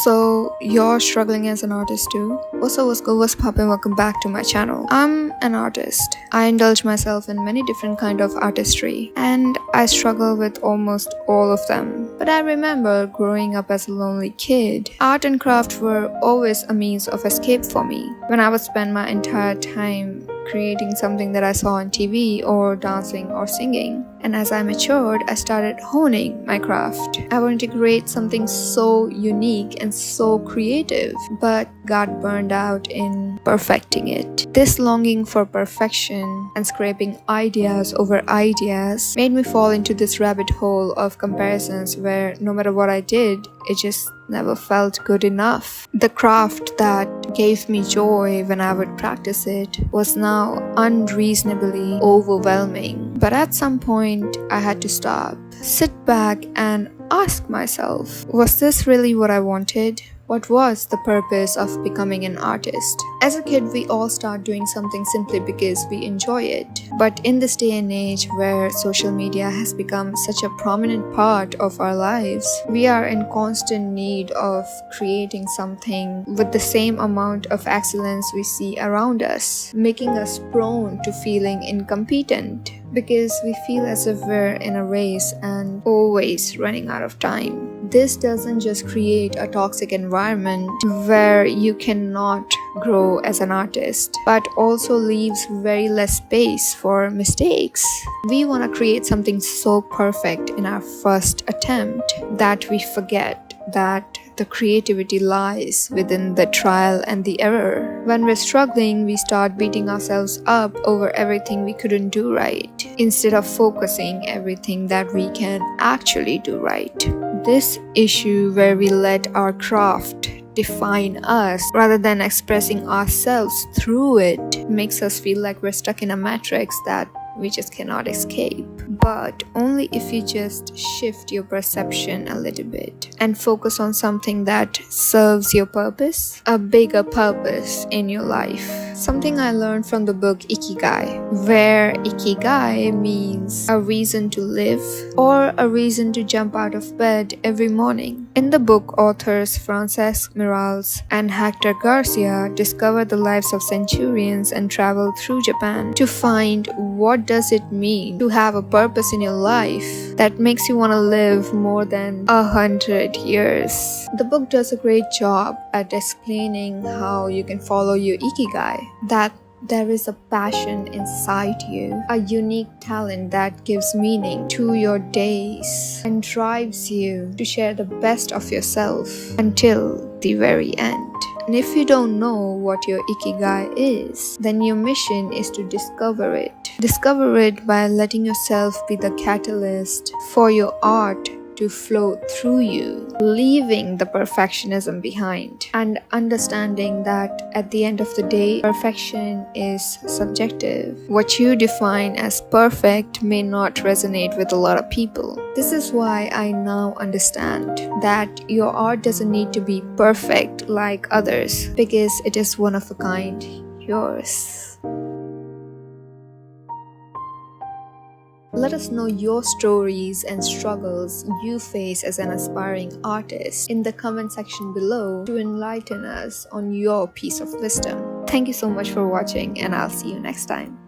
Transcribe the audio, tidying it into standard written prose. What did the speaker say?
So you're struggling as an artist too? What's good, what's poppin'? Welcome back to my channel. I'm an artist. I indulge myself in many different kind of artistry and I struggle with almost all of them. But I remember growing up as a lonely kid, art and craft were always a means of escape for me. When I would spend my entire time creating something that I saw on TV or dancing or singing. And as I matured, I started honing my craft. I wanted to create something so unique and so creative, but got burned out in perfecting it. This longing for perfection and scraping ideas over ideas made me fall into this rabbit hole of comparisons where no matter what I did, it just never felt good enough. The craft that gave me joy when I would practice it was now unreasonably overwhelming. But at some point, I had to stop, sit back and ask myself, was this really what I wanted? What was the purpose of becoming an artist? As a kid, we all start doing something simply because we enjoy it. But in this day and age where social media has become such a prominent part of our lives, we are in constant need of creating something with the same amount of excellence we see around us, making us prone to feeling incompetent because we feel as if we're in a race and always running out of time. This doesn't just create a toxic environment where you cannot grow as an artist, but also leaves very less space for mistakes. We want to create something so perfect in our first attempt that we forget that the creativity lies within the trial and the error. When we're struggling, we start beating ourselves up over everything we couldn't do right, instead of focusing everything that we can actually do right. This issue where we let our craft define us rather than expressing ourselves through it makes us feel like we're stuck in a matrix that we just cannot escape. But only if you just shift your perception a little bit and focus on something that serves your purpose, a bigger purpose in your life. Something I learned from the book Ikigai, where Ikigai means a reason to live or a reason to jump out of bed every morning. In the book, authors Francesc Miralles and Hector Garcia discover the lives of centurions and travel through Japan to find what does it mean to have a purpose in your life that makes you want to live more than 100 years. The book does a great job at explaining how you can follow your ikigai, that there is a passion inside you, a unique talent that gives meaning to your days and drives you to share the best of yourself until the very end. And if you don't know what your ikigai is, then your mission is to discover it. Discover it by letting yourself be the catalyst for your art to flow through you, leaving the perfectionism behind and understanding that at the end of the day, perfection is subjective. What you define as perfect may not resonate with a lot of people. This is why I now understand that your art doesn't need to be perfect like others because it is one of a kind, yours. Let us know your stories and struggles you face as an aspiring artist in the comment section below to enlighten us on your piece of wisdom. Thank you so much for watching and I'll see you next time.